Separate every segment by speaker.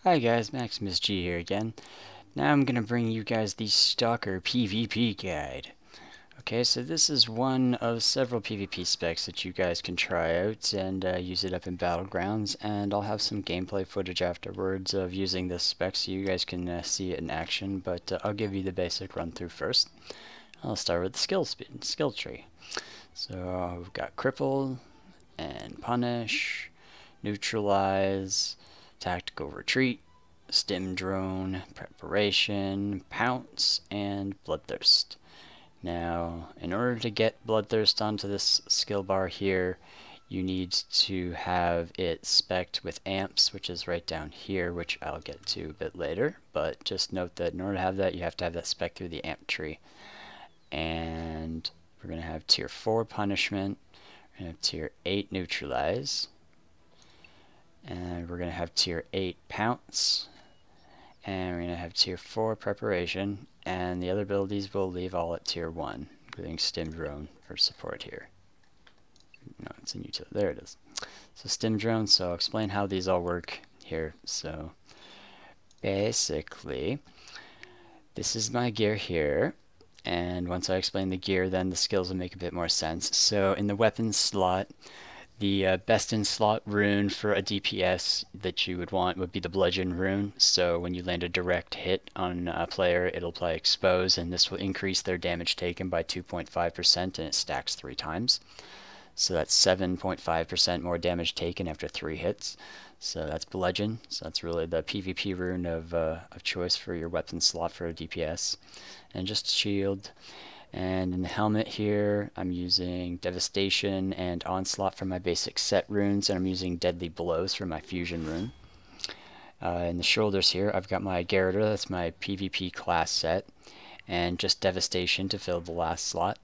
Speaker 1: Hi guys, Maximus G here again. Now I'm gonna bring you guys the Stalker PvP guide. Okay, so this is one of several PvP specs that you guys can try out and use it up in Battlegrounds, and I'll have some gameplay footage afterwards of using this spec so you guys can see it in action, but I'll give you the basic run through first. I'll start with the skill tree. So we've got cripple and punish, neutralize, tactical retreat, stim drone, preparation, pounce, and bloodthirst. Now, in order to get bloodthirst onto this skill bar here, you need to have it spec'd with amps, which is right down here, which I'll get to a bit later, but just note that in order to have that, you have to have that spec through the amp tree. And we're going to have tier 4 punishment, we're going to have tier 8 neutralize, and we're going to have tier 8 pounce, and we're going to have tier 4 preparation, and the other abilities we'll leave all at tier 1, including stim drone for support here. No, it's in utility. There it is. So stim drone, so I'll explain how these all work here. So basically, this is my gear here, and once I explain the gear, then the skills will make a bit more sense. So in the weapons slot, the best in slot rune for a DPS that you would want would be the bludgeon rune. So when you land a direct hit on a player, it'll apply expose, and this will increase their damage taken by 2.5%, and it stacks 3 times. So that's 7.5% more damage taken after 3 hits. So that's bludgeon. So that's really the PvP rune of choice for your weapon slot for a DPS. And just shield. And in the helmet here, I'm using Devastation and Onslaught for my basic set runes, and I'm using Deadly Blows for my fusion rune. In the shoulders here, I've got my Garroter, that's my PvP class set, and just Devastation to fill the last slot.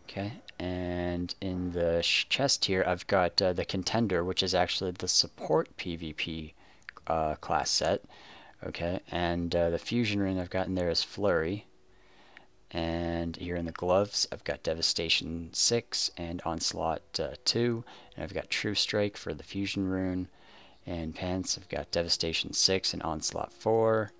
Speaker 1: Okay, and in the chest here, I've got the Contender, which is actually the support PvP class set. Okay, and the fusion rune I've got in there is Flurry. And here in the gloves, I've got Devastation 6 and Onslaught 2. And I've got True Strike for the fusion rune. And pants, I've got Devastation 6 and Onslaught 4.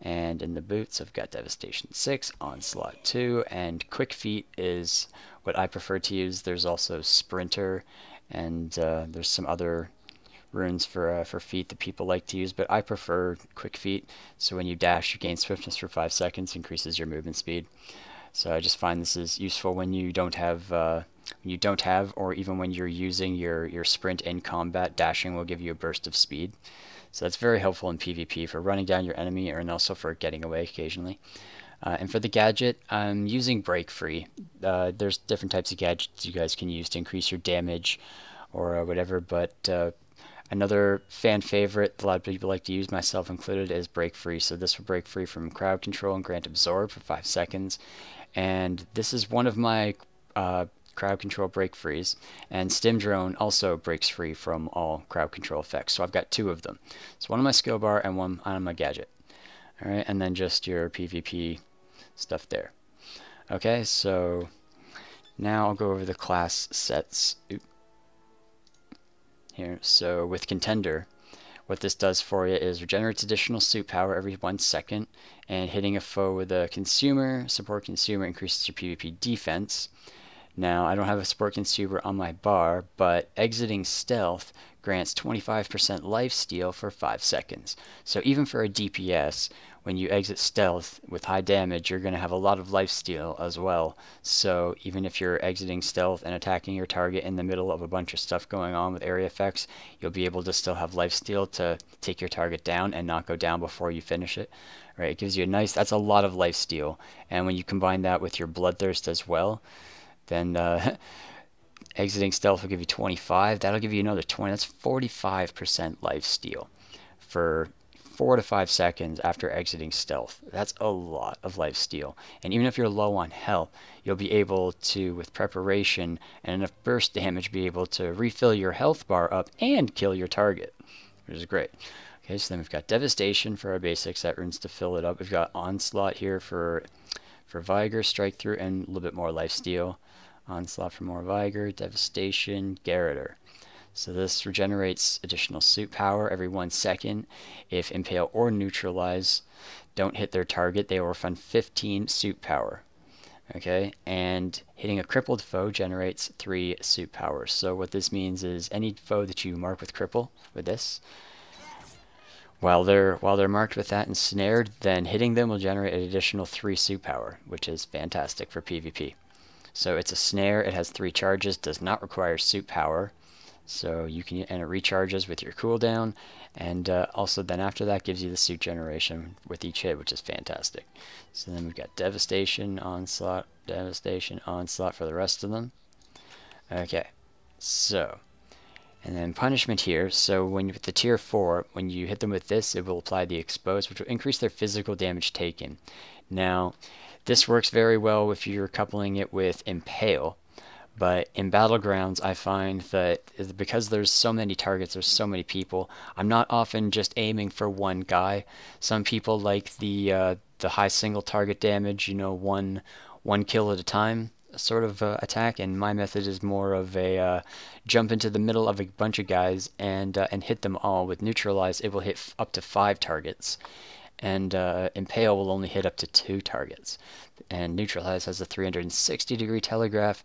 Speaker 1: And in the boots, I've got Devastation 6, Onslaught 2. And Quick Feet is what I prefer to use. There's also Sprinter, and there's some other runes for feet that people like to use, but I prefer Quick Feet. So when you dash, you gain swiftness for 5 seconds, increases your movement speed. So I just find this is useful when you don't have, or even when you're using your sprint in combat. Dashing will give you a burst of speed. So that's very helpful in PvP for running down your enemy, and also for getting away occasionally. And for the gadget, I'm using Break Free. There's different types of gadgets you guys can use to increase your damage or whatever, but another fan favorite that a lot of people like to use, myself included, is Break Free. So this will break free from crowd control and grant absorb for 5 seconds. And this is one of my crowd control break frees. And Stim Drone also breaks free from all crowd control effects. So I've got 2 of them. So one on my skill bar and one on my gadget. Alright, and then just your PvP stuff there. Okay, so now I'll go over the class sets. Here. So with Contender, what this does for you is regenerates additional suit power every 1 second, and hitting a foe with a consumer, support consumer, increases your PvP defense. Now, I don't have a support consumer on my bar, but exiting stealth grants 25% lifesteal for 5 seconds. So even for a DPS, when you exit stealth with high damage, you're going to have a lot of lifesteal as well. So even if you're exiting stealth and attacking your target in the middle of a bunch of stuff going on with area effects, you'll be able to still have lifesteal to take your target down and not go down before you finish it. Right? It gives you a nice, that's a lot of lifesteal. And when you combine that with your bloodthirst as well, then exiting stealth will give you 25. That'll give you another 20. That's 45% lifesteal for 4 to 5 seconds after exiting stealth. That's a lot of lifesteal. And even if you're low on health, you'll be able to, with preparation and enough burst damage, be able to refill your health bar up and kill your target, which is great. Okay, so then we've got Devastation for our basic set runes to fill it up. We've got Onslaught here for Vigor, Strike Through, and a little bit more lifesteal. Onslaught for more Vigor, Devastation, Garroter. So this regenerates additional suit power every 1 second. If impale or neutralize don't hit their target, they will refund 15 suit power. Okay, and hitting a crippled foe generates 3 suit power. So what this means is any foe that you mark with cripple with this, while they're marked with that and snared, then hitting them will generate an additional 3 suit power, which is fantastic for PvP. So it's a snare, it has 3 charges, does not require suit power. So you can, and it recharges with your cooldown, and also then after that gives you the suit generation with each hit, which is fantastic. So then we've got Devastation, Onslaught for the rest of them. Okay, so, and then Punishment here. So when with the tier 4, when you hit them with this, it will apply the Expose, which will increase their physical damage taken. Now, this works very well if you're coupling it with Impale. But in Battlegrounds, I find that because there's so many targets, there's so many people, I'm not often just aiming for one guy. Some people like the high single target damage, you know, one kill at a time sort of attack, and my method is more of a jump into the middle of a bunch of guys and hit them all. With Neutralize, it will hit up to 5 targets, and Impale will only hit up to 2 targets. And Neutralize has a 360-degree telegraph.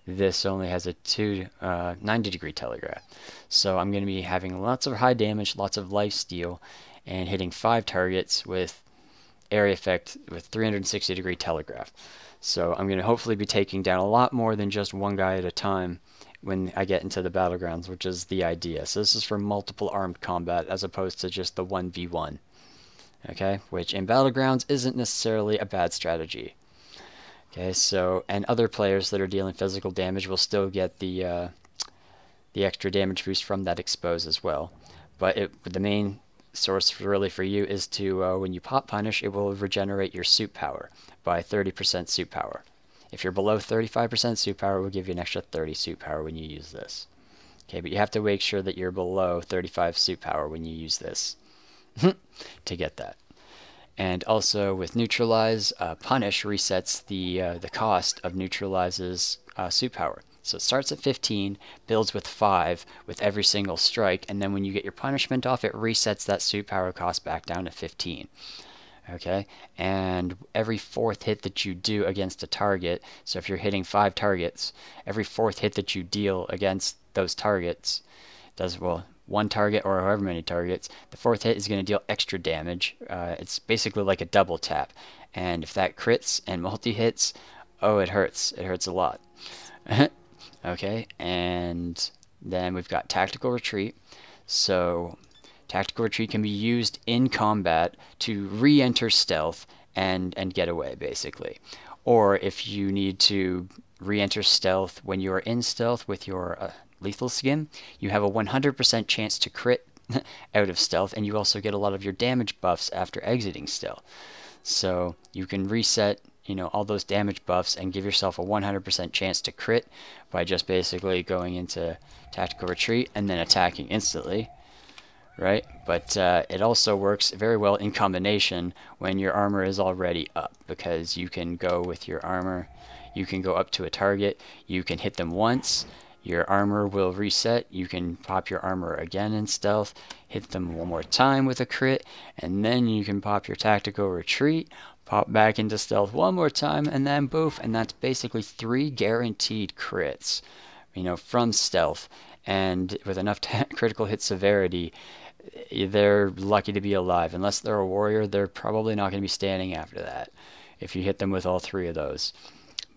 Speaker 1: This only has a 90-degree telegraph. So I'm going to be having lots of high damage, lots of life steal, and hitting 5 targets with area effect with 360-degree telegraph. So I'm going to hopefully be taking down a lot more than just one guy at a time when I get into the Battlegrounds, which is the idea. So this is for multiple armed combat as opposed to just the 1v1. Okay, which in Battlegrounds isn't necessarily a bad strategy. Okay, so, and other players that are dealing physical damage will still get the extra damage boost from that Expose as well. But the main source really for you is to, when you pop Punish, it will regenerate your suit power by 30% suit power. If you're below 35% suit power, it will give you an extra 30 suit power when you use this. Okay, but you have to make sure that you're below 35 suit power when you use this to get that. And also with Neutralize, Punish resets the cost of Neutralize's suit power. So it starts at 15, builds with 5 with every single strike, and then when you get your punishment off, it resets that suit power cost back down to 15. Okay, and every 4th hit that you do against a target, so if you're hitting 5 targets, every 4th hit that you deal against those targets does, well, 1 target or however many targets, the 4th hit is going to deal extra damage. It's basically like a double tap, and if that crits and multi-hits, oh, it hurts. It hurts a lot. Okay, and then we've got Tactical Retreat. So Tactical Retreat can be used in combat to re-enter stealth and get away, basically. Or if you need to re-enter stealth when you are in stealth with your lethal skin, you have a 100% chance to crit out of stealth, and you also get a lot of your damage buffs after exiting stealth. So you can reset, you know, all those damage buffs and give yourself a 100% chance to crit by just basically going into Tactical Retreat and then attacking instantly, right? But it also works very well in combination when your armor is already up, because you can go with your armor, you can go up to a target, you can hit them once, your armor will reset, you can pop your armor again in stealth, hit them one more time with a crit, and then you can pop your Tactical Retreat, pop back into stealth one more time, and then boof, and that's basically 3 guaranteed crits, you know, from stealth. And with enough critical hit severity, they're lucky to be alive. Unless they're a warrior, they're probably not going to be standing after that if you hit them with all 3 of those.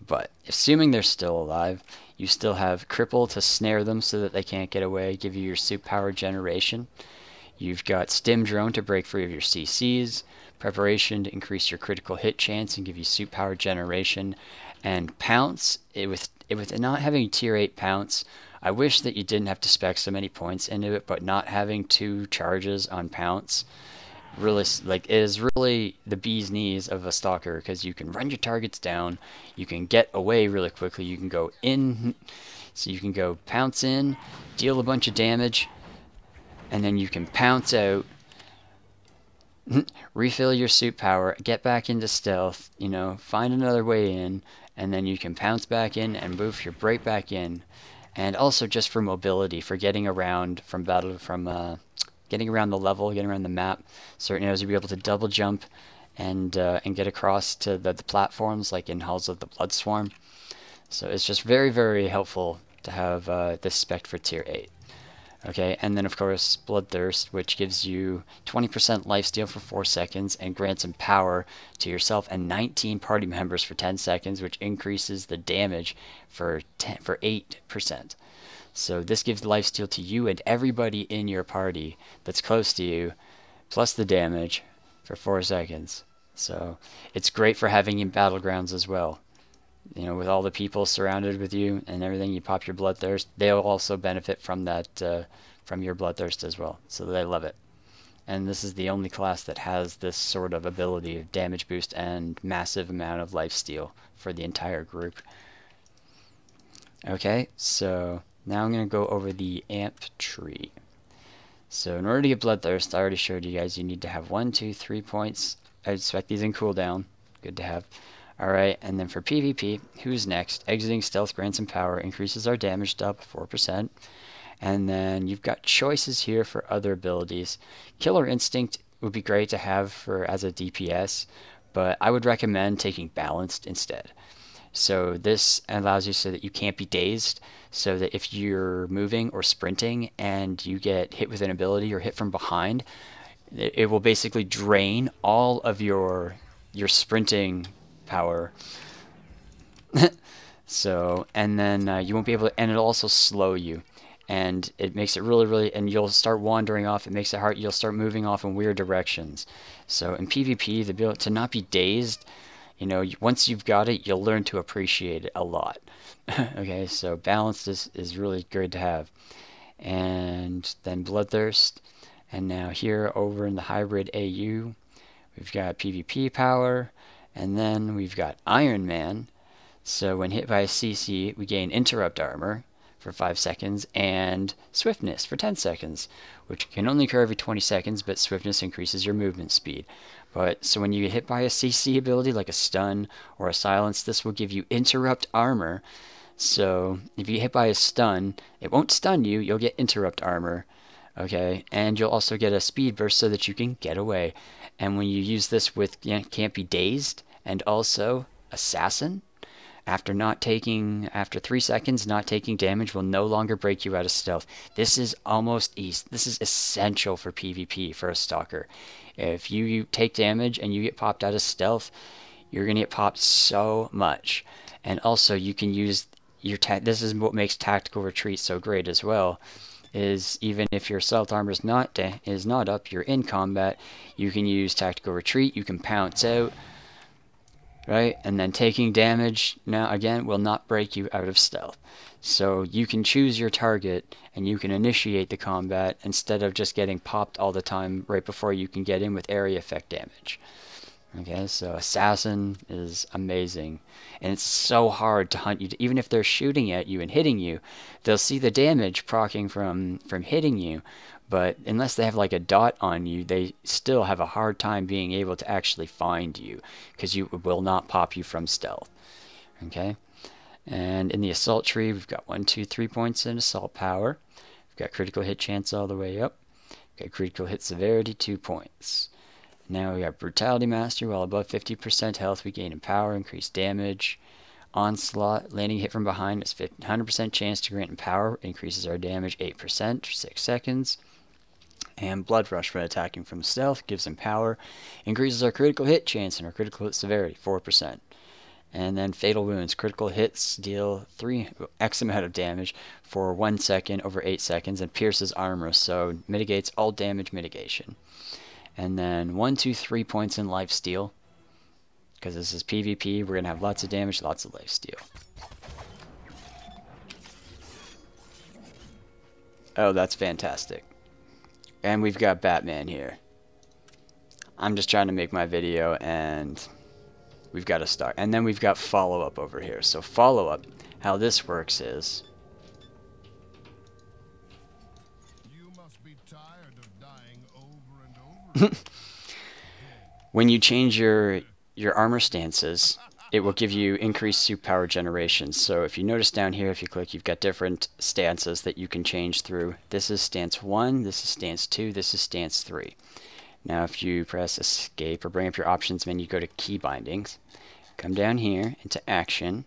Speaker 1: But assuming they're still alive, you still have cripple to snare them so that they can't get away, give you your suit power generation. You've got stim drone to break free of your CCs, preparation to increase your critical hit chance and give you suit power generation, and pounce. With not having tier 8 pounce, I wish that you didn't have to spec so many points into it, but not having 2 charges on pounce really, like, is really the bee's knees of a stalker, because you can run your targets down, you can get away really quickly, you can go in, so you can go pounce in, deal a bunch of damage, and then you can pounce out, refill your suit power, get back into stealth, you know, find another way in, and then you can pounce back in and boof, you're right back in. and also just for mobility, for getting around from getting around the level, getting around the map. Certain areas you'll be able to double jump and get across to the platforms, like in Halls of the Bloodswarm. So it's just very, very helpful to have this spec for tier 8. Okay, and then of course Bloodthirst, which gives you 20% lifesteal for 4 seconds and grants some power to yourself and 19 party members for 10 seconds, which increases the damage for 8%. So this gives lifesteal to you and everybody in your party that's close to you, plus the damage for 4 seconds. So it's great for having in battlegrounds as well. You know, with all the people surrounded with you and everything, you pop your Bloodthirst. They'll also benefit from that, from your Bloodthirst as well. So they love it. And this is the only class that has this sort of ability of damage boost and massive amount of lifesteal for the entire group. Okay, so now I'm going to go over the amp tree. So in order to get Bloodthirst, I already showed you guys, you need to have 1, 2, 3 points. I expect these in cooldown. Good to have. Alright, and then for PvP, who's next? Exiting stealth grants some power, increases our damage up 4%. And then you've got choices here for other abilities. Killer Instinct would be great to have for as a DPS, but I would recommend taking Balanced instead. So this allows you so that you can't be dazed, so that if you're moving or sprinting and you get hit with an ability or hit from behind, it will basically drain all of your sprinting power. So, and then you won't be able to, and it'll also slow you, and it makes it really, and you'll start wandering off. It makes it hard. You'll start moving off in weird directions. So in PvP, the ability to not be dazed, you know, once you've got it, you'll learn to appreciate it a lot. Okay, so balance is really good to have. And then Bloodthirst, and now here over in the hybrid AU, we've got PvP power. And then we've got Iron Man. So when hit by a CC, we gain interrupt armor for 5 seconds and swiftness for 10 seconds, which can only occur every 20 seconds, but swiftness increases your movement speed. But so when you get hit by a CC ability like a stun or a silence, this will give you interrupt armor. So if you get hit by a stun, it won't stun you, you'll get interrupt armor. Okay, and you'll also get a speed burst so that you can get away. And when you use this with Can't Be Dazed and also Assassin, after 3 seconds, not taking damage will no longer break you out of stealth. This is this is essential for PvP for a Stalker. If you take damage and you get popped out of stealth, you're gonna get popped so much. And also you can use your this is what makes tactical retreat so great as well. Is even if your stealth armor is not up, you're in combat, you can use tactical retreat, you can pounce out, right? And then taking damage now again will not break you out of stealth. So you can choose your target and you can initiate the combat instead of just getting popped all the time right before you can get in with area effect damage. Okay, so Assassin is amazing, and it's so hard to hunt you. Even if they're shooting at you and hitting you, they'll see the damage proccing from hitting you, but unless they have like a dot on you, they still have a hard time being able to actually find you, because you will not pop you from stealth. Okay, and in the assault tree, we've got 1, 2, 3 points in assault power. We've got critical hit chance all the way up. We've got critical hit severity, 2 points. Now we got Brutality Master. While above 50% health, we gain in power, increased damage. Onslaught, landing hit from behind is 100% chance to grant in power, increases our damage 8% for 6 seconds. And Blood Rush when attacking from stealth, gives him power, increases our critical hit chance and our critical hit severity 4%. And then Fatal Wounds, critical hits deal X amount of damage for 1 second over 8 seconds and pierces armor, so mitigates all damage mitigation. And then 1, 2, 3 points in lifesteal. Because this is PvP, we're going to have lots of damage, lots of lifesteal. Oh, that's fantastic. And we've got Batman here. I'm just trying to make my video, and we've got a start. And then we've got follow-up over here. So follow-up, how this works is... when you change your armor stances, it will give you increased suit power generation. So if you notice down here, if you click, you've got different stances that you can change through. This is stance 1, this is stance 2, this is stance 3. Now if you press escape or bring up your options menu, go to key bindings, come down here into action,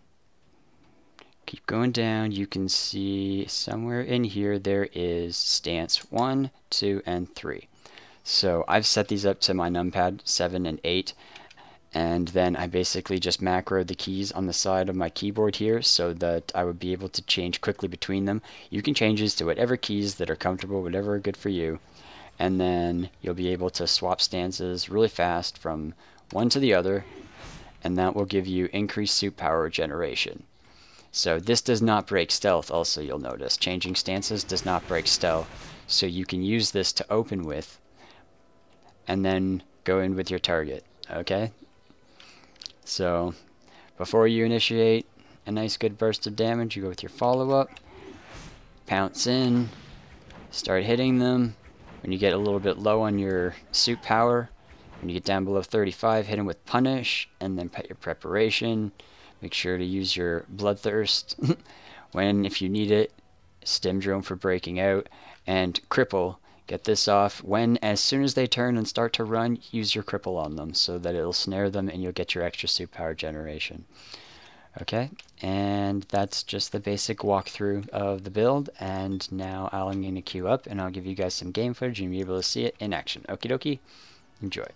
Speaker 1: keep going down, you can see somewhere in here there is stance 1, 2, and 3. So I've set these up to my numpad 7 and 8, and then I basically just macroed the keys on the side of my keyboard here so that I would be able to change quickly between them. You can change these to whatever keys that are comfortable, whatever are good for you, and then you'll be able to swap stances really fast from one to the other, and that will give you increased suit power generation. So this does not break stealth, also you'll notice. Changing stances does not break stealth, so you can use this to open with and then go in with your target, okay? So before you initiate a nice good burst of damage, you go with your follow-up, pounce in, start hitting them. When you get a little bit low on your suit power, when you get down below 35, hit them with punish, and then put your preparation. Make sure to use your bloodthirst when, if you need it, stim drone for breaking out, and cripple. Get this off when, as soon as they turn and start to run, use your cripple on them so that it'll snare them and you'll get your extra suit power generation. Okay, and that's just the basic walkthrough of the build, and now I'm going to queue up and I'll give you guys some game footage and you'll be able to see it in action. Okie dokie, enjoy.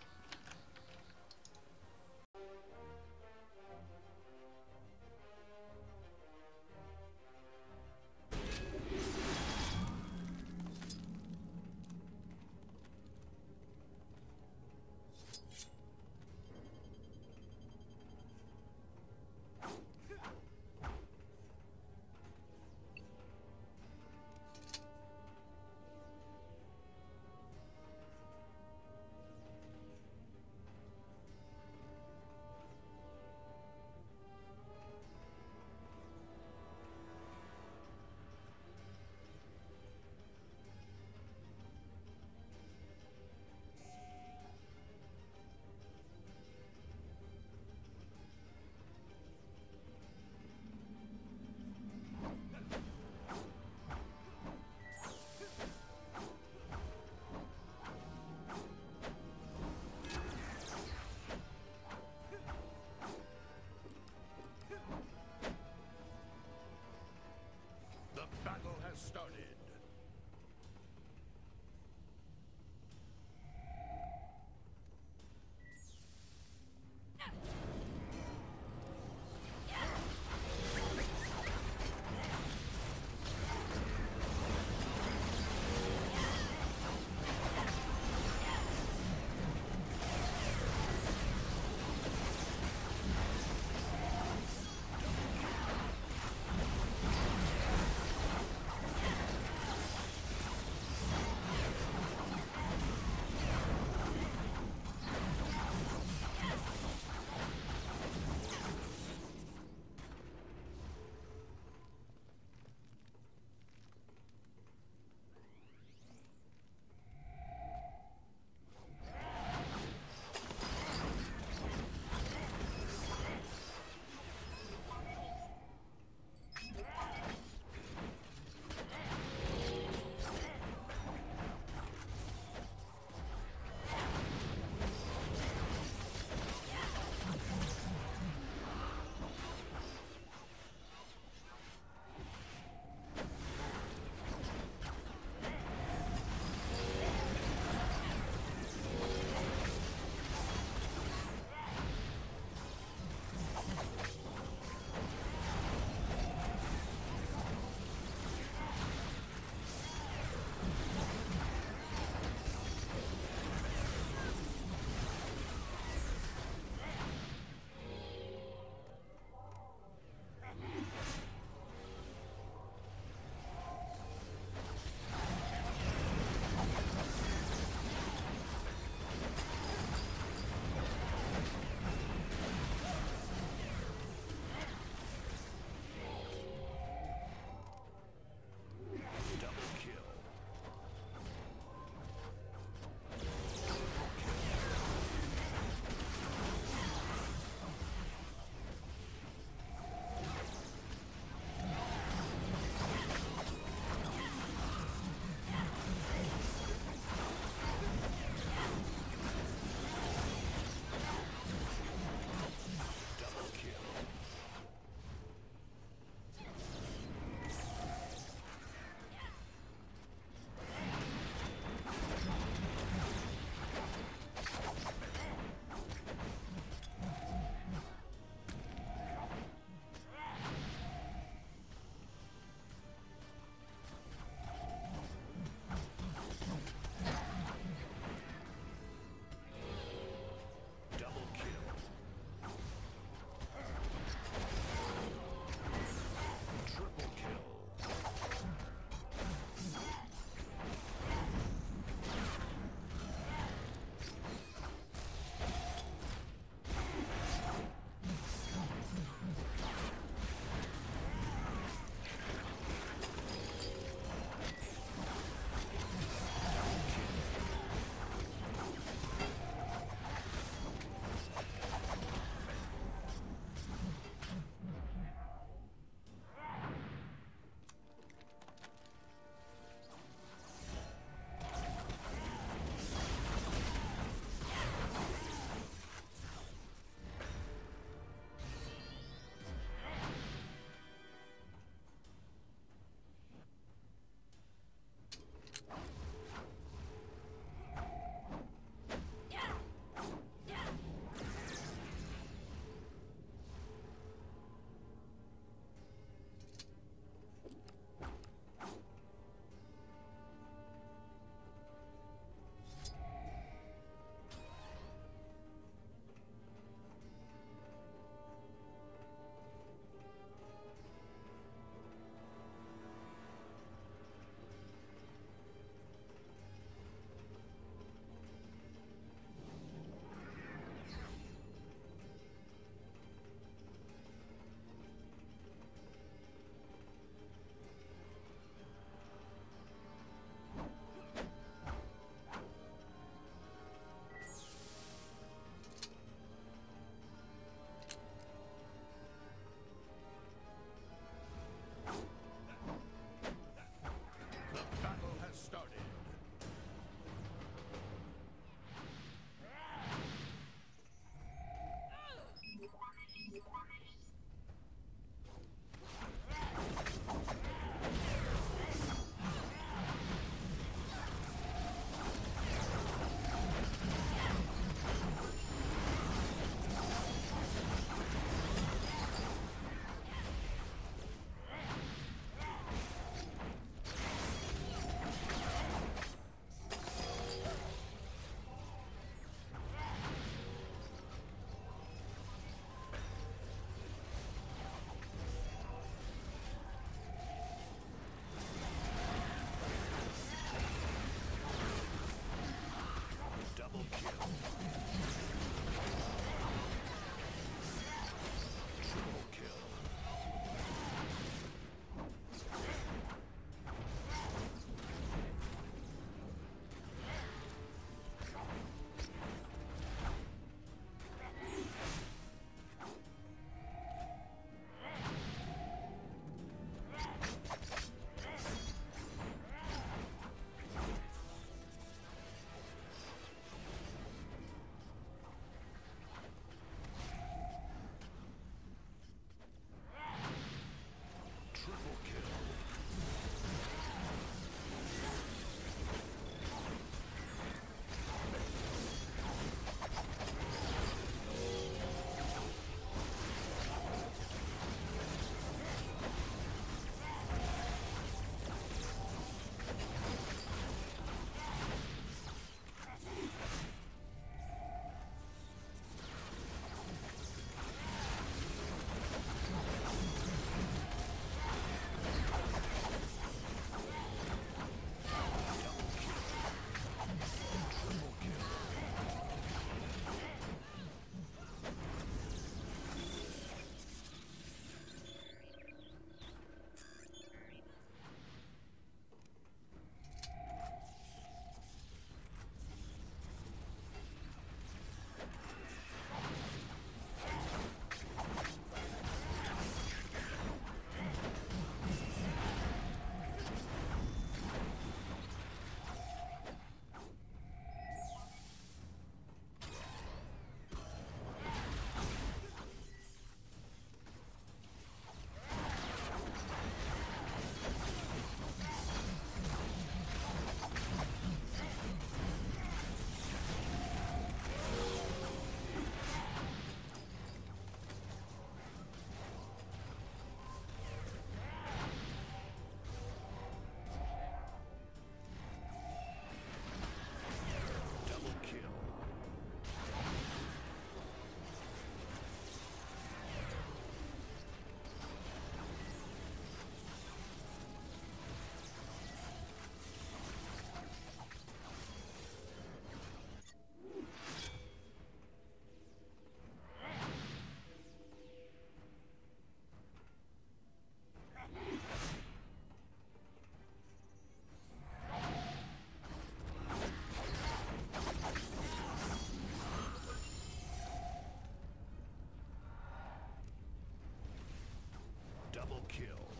Speaker 2: kill.